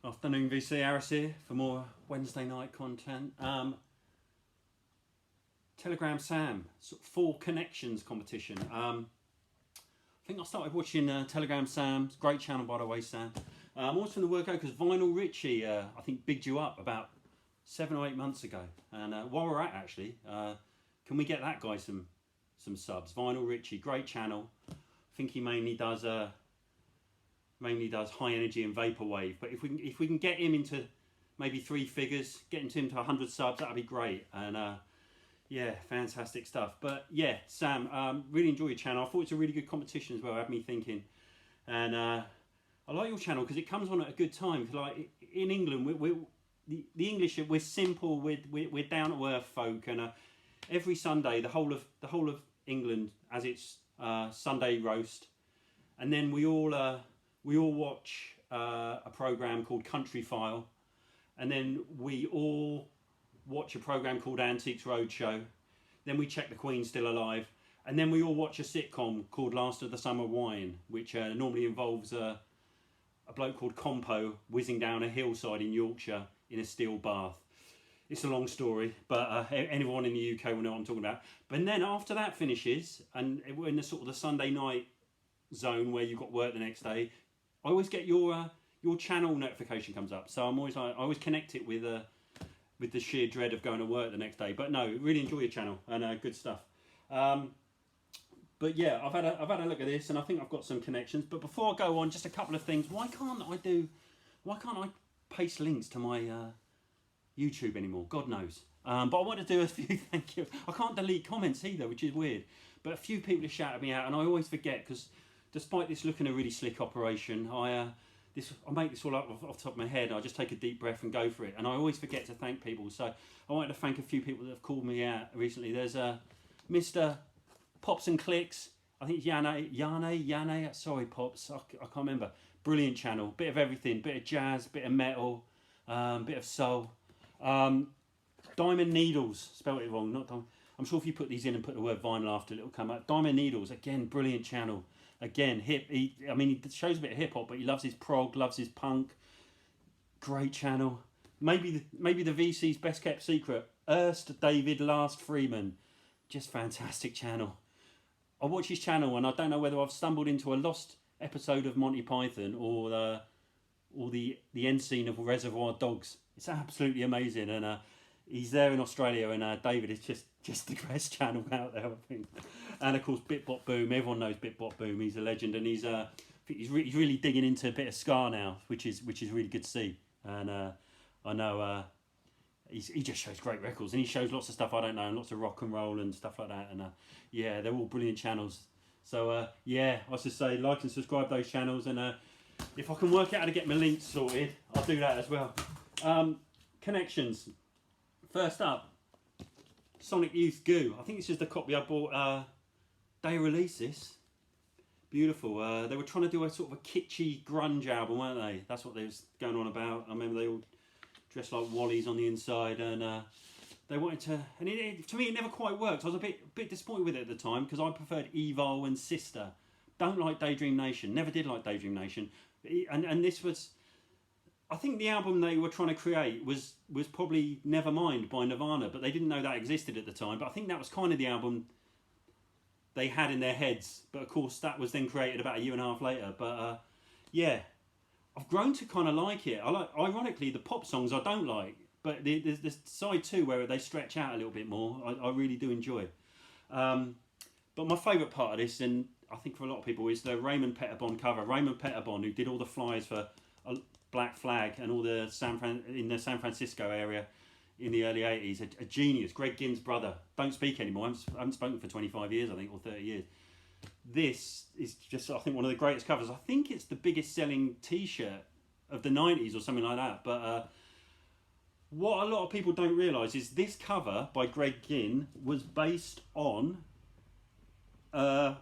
Afternoon, VC Harris here for more Wednesday night content. Telegram Sam, sort of 4 connections competition. I think I started watching Telegram Sam. Great channel, by the way, Sam. I'm also in the work out because Vinyl Richie, I think, bigged you up about 7 or 8 months ago. And while we're at, actually, can we get that guy some subs? Vinyl Richie, great channel. I think he mainly does high energy and vaporwave, but if we can get him into maybe 3 figures, get him to 100 subs, that'd be great. And yeah, fantastic stuff. But yeah, Sam, really enjoy your channel. I thought it's a really good competition as well. It had me thinking, and I like your channel because it comes on at a good time. Like in England, the English, we're simple, we're down to earth folk, and every Sunday the whole of England has its Sunday roast, and then we all watch a program called Country File, and then we all watch a program called Antiques Roadshow. Then we check the Queen's still alive, and then we all watch a sitcom called Last of the Summer Wine, which normally involves a bloke called Compo whizzing down a hillside in Yorkshire in a steel bath. It's a long story, but anyone in the UK will know what I'm talking about. But then after that finishes, and we're in the sort of the Sunday night zone where you've got work the next day, I always get your channel notification comes up. So I always connect it with the sheer dread of going to work the next day. But no, really enjoy your channel and good stuff. But yeah, I've had a look at this, and I think I've got some connections. But before I go on, just a couple of things. Why can't I paste links to my YouTube anymore? God knows. But I want to do a few thank you. I can't delete comments either, which is weird. But a few people have shouted me out, and I always forget because despite this looking a really slick operation, I make this all up off the top of my head. I just take a deep breath and go for it, and I always forget to thank people. So I wanted to thank a few people that have called me out recently. There's Mr. Pops and Clicks. I think Yane. Sorry, Pops. I can't remember. Brilliant channel. Bit of everything. Bit of jazz. Bit of metal. Bit of soul. Diamond Needles. Spelled it wrong. Not Diamond. I'm sure if you put these in and put the word vinyl after it, it'll come up. Diamond Needles. Again, brilliant channel. Again, he shows a bit of hip hop, but he loves his prog, loves his punk. Great channel. Maybe the VC's best kept secret. Erst David Last Freeman. Just fantastic channel. I watch his channel and I don't know whether I've stumbled into a lost episode of Monty Python or the end scene of Reservoir Dogs. It's absolutely amazing, and he's there in Australia, and David is just the best channel out there, I think. And of course, Bitbot Boom. Everyone knows Bitbot Boom. He's a legend, and he's really digging into a bit of ska now, which is really good to see. And I know he just shows great records, and he shows lots of stuff I don't know, and lots of rock and roll and stuff like that. And yeah, they're all brilliant channels. So yeah, I should say like and subscribe those channels, and if I can work out how to get my links sorted, I'll do that as well. Connections. First up, Sonic Youth Goo. I think it's just a copy I bought day of release this. Beautiful. They were trying to do a sort of a kitschy grunge album, weren't they? That's what they was going on about. I remember they all dressed like Wallies on the inside, and they wanted to, and to me it never quite worked. I was a bit disappointed with it at the time because I preferred Evil and Sister. Don't like Daydream Nation. Never did like Daydream Nation. And this was, I think the album they were trying to create was probably Nevermind by Nirvana, but they didn't know that existed at the time. But I think that was kind of the album they had in their heads. But of course that was then created about a year and a half later. But yeah, I've grown to kind of like it. Ironically, the pop songs I don't like, but there's this side too where they stretch out a little bit more. I really do enjoy. But my favourite part of this, and I think for a lot of people, is the Raymond Pettibon cover. Raymond Pettibon, who did all the flyers for Black Flag and all the in the San Francisco area in the early 80s, a genius. Greg Ginn's brother. Don't speak anymore. I haven't spoken for 25 years, I think, or 30 years. This is just, I think, one of the greatest covers. I think it's the biggest selling T-shirt of the 90s or something like that. But what a lot of people don't realise is this cover by Greg Ginn was based on a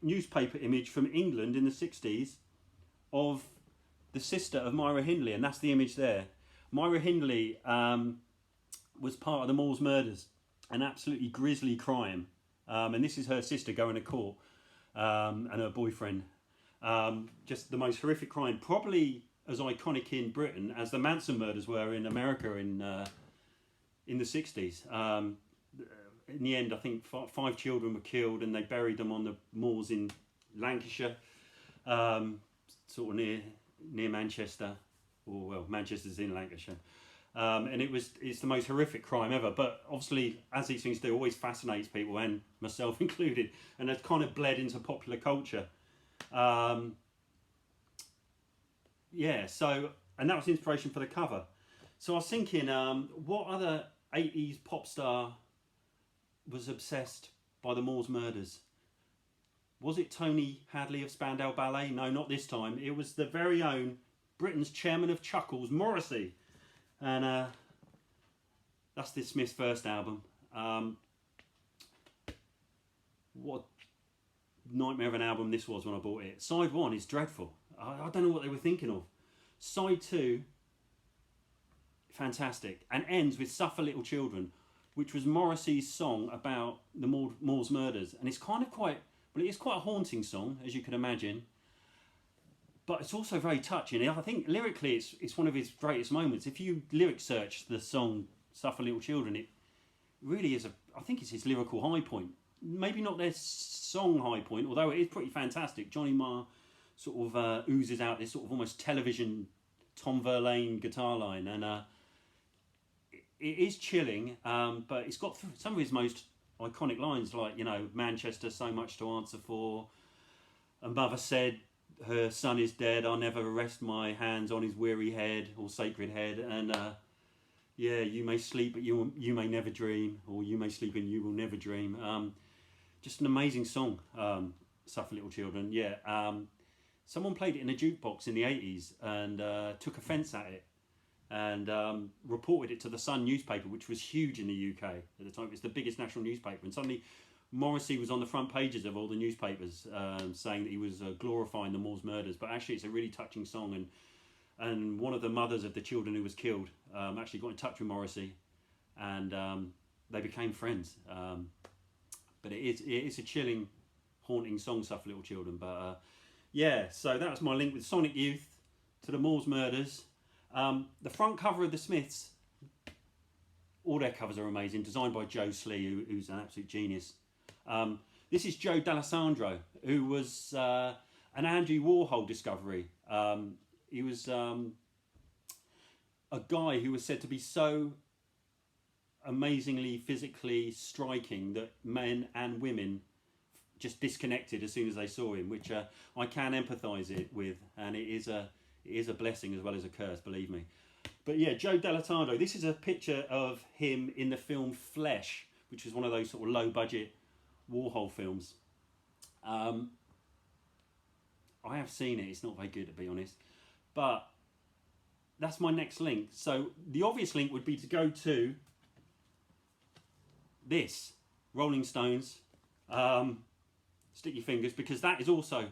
newspaper image from England in the 60s of the sister of Myra Hindley, and that's the image there. Myra Hindley was part of the Moors murders, an absolutely grisly crime, and this is her sister going to court and her boyfriend. Just the most horrific crime, probably as iconic in Britain as the Manson murders were in America in the 60s. In the end, I think five children were killed, and they buried them on the moors in Lancashire, sort of near Manchester, or well, Manchester's in Lancashire. And it's the most horrific crime ever. But obviously, as these things do, always fascinates people, and myself included, and it's kind of bled into popular culture. Yeah, so, and that was the inspiration for the cover. So I was thinking, what other 80s pop star was obsessed by the Moors murders? Was it Tony Hadley of Spandau Ballet? No, not this time. It was the very own Britain's chairman of Chuckles, Morrissey. And that's the Smiths' first album. What nightmare of an album this was when I bought it. Side 1 is dreadful. I don't know what they were thinking of. Side 2, fantastic, and ends with Suffer Little Children, which was Morrissey's song about the Moors murders. And it's kind of quite, well, it is quite a haunting song, as you can imagine, but it's also very touching. I think lyrically it's one of his greatest moments. If you lyric search the song Suffer Little Children, it really is I think it's his lyrical high point. Maybe not their song high point, although it is pretty fantastic. Johnny Marr sort of oozes out this sort of almost television Tom Verlaine guitar line, and it is chilling, but it's got some of his most iconic lines, like, you know, Manchester, so much to answer for, a mother said her son is dead, I'll never rest my hands on his weary head or sacred head, and yeah, you may sleep but you may never dream, or you may sleep and you will never dream. Just an amazing song, Suffer Little Children. Yeah, someone played it in a jukebox in the 80s and took offence at it, and reported it to the Sun newspaper, which was huge in the UK at the time. It's the biggest national newspaper, and suddenly Morrissey was on the front pages of all the newspapers, saying that he was glorifying the Moors murders. But actually, it's a really touching song, and one of the mothers of the children who was killed actually got in touch with Morrissey, and they became friends. But it is a chilling, haunting song, Suffer Little Children. But yeah, so that was my link with Sonic Youth to the Moors murders. The front cover of the Smiths, all their covers are amazing, designed by Joe Slee, who's an absolute genius. This is Joe Dallesandro, who was an Andy Warhol discovery. He was a guy who was said to be so amazingly physically striking that men and women just disconnected as soon as they saw him, which I can empathise with, and it is a blessing as well as a curse, believe me. But yeah, Joe Dallesandro, this is a picture of him in the film Flesh, which is one of those sort of low budget Warhol films. I have seen it, it's not very good, to be honest, but that's my next link. So the obvious link would be to go to this, Rolling Stones, Stick Your Fingers, because that is also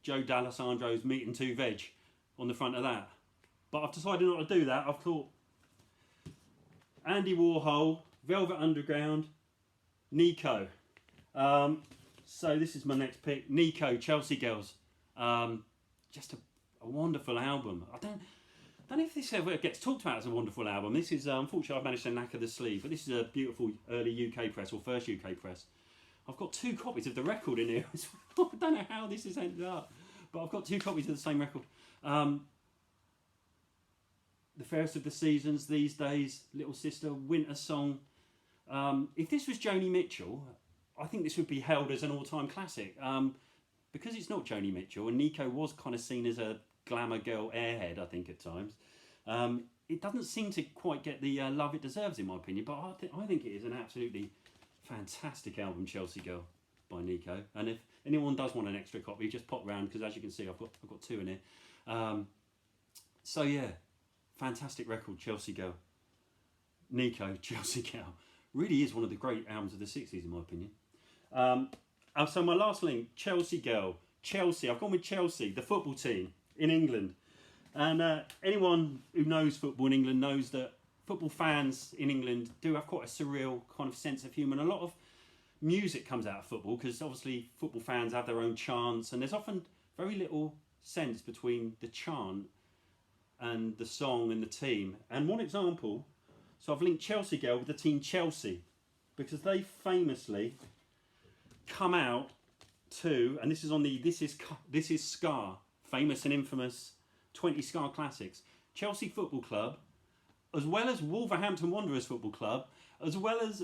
Joe Dallesandro's Meat and Two Veg on the front of that. But I've decided not to do that. I've thought Andy Warhol, Velvet Underground, Nico. So this is my next pick, Nico, Chelsea Girls. Just a wonderful album. I don't know if this ever gets talked about as a wonderful album. This is, unfortunately, I've managed to knacker the sleeve, but this is a beautiful early UK press, or first UK press. I've got 2 copies of the record in here. I don't know how this has ended up, but I've got 2 copies of the same record. The Fairest of the Seasons, These Days, Little Sister, Winter Song. If this was Joni Mitchell, I think this would be held as an all-time classic. Because it's not Joni Mitchell, and Nico was kind of seen as a glamour girl airhead, I think, at times. It doesn't seem to quite get the love it deserves, in my opinion, but I think it is an absolutely fantastic album, Chelsea Girl, by Nico. And if anyone does want an extra copy, just pop round, because as you can see, I've got 2 in here. So yeah, fantastic record, Chelsea Girl. Nico, Chelsea Girl. Really is one of the great albums of the 60s, in my opinion. So my last link, Chelsea Girl. Chelsea, I've gone with Chelsea, the football team in England. And anyone who knows football in England knows that football fans in England do have quite a surreal kind of sense of humour. And a lot of music comes out of football, because obviously football fans have their own chants, and there's often very little sense between the chant and the song and the team. And one example, so I've linked Chelsea Girl with the team Chelsea, because they famously come out to, and this is on the This Is Scar, famous and infamous 20 Scar Classics. Chelsea Football Club, as well as Wolverhampton Wanderers Football Club, as well as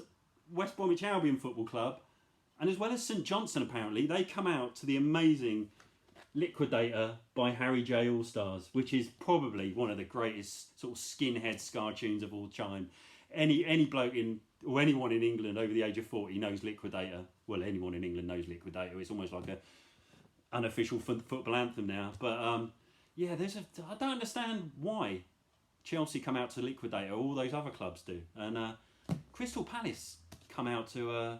West Bromwich Albion Football Club, and as well as St Johnstone, apparently, they come out to the amazing Liquidator by Harry J. All-Stars, which is probably one of the greatest sort of skinhead Scar tunes of all time. Any bloke or anyone in England over the age of 40 knows Liquidator. Well, anyone in England knows Liquidator. It's almost like a unofficial football anthem now. But yeah, I don't understand why Chelsea come out to Liquidator. All those other clubs do, and Crystal Palace come out to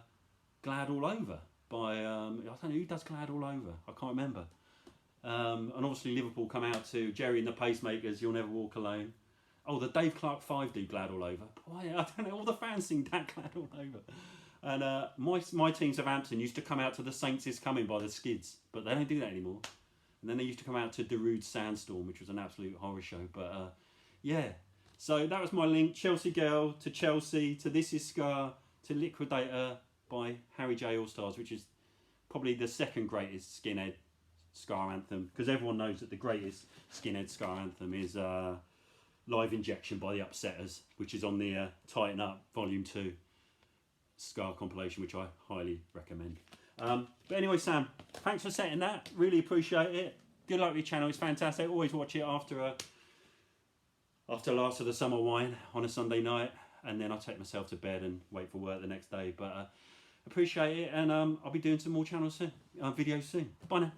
Glad All Over by I don't know who does Glad All Over. I can't remember. And obviously Liverpool come out to Jerry and the Pacemakers, You'll Never Walk Alone. Oh, the Dave Clark 5 do Glad All Over. Why, I don't know, all the fans sing that Glad All Over. And my team Southampton used to come out to The Saints Is Coming by the Skids, but they don't do that anymore. And then they used to come out to Darude Sandstorm, which was an absolute horror show. But yeah, so that was my link. Chelsea Girl to Chelsea, to This Is Scar, to Liquidator by Harry J. All-Stars, which is probably the second greatest skinhead Scar anthem, because everyone knows that the greatest skinhead Scar anthem is Live Injection by the Upsetters, which is on the Tighten Up Volume 2 Scar compilation, which I highly recommend. But anyway, Sam, thanks for setting that. Really appreciate it. Good luck with your channel. It's fantastic. Always watch it after last of the summer wine on a Sunday night, and then I take myself to bed and wait for work the next day. But appreciate it, and I'll be doing some more channels soon, videos soon. Bye now.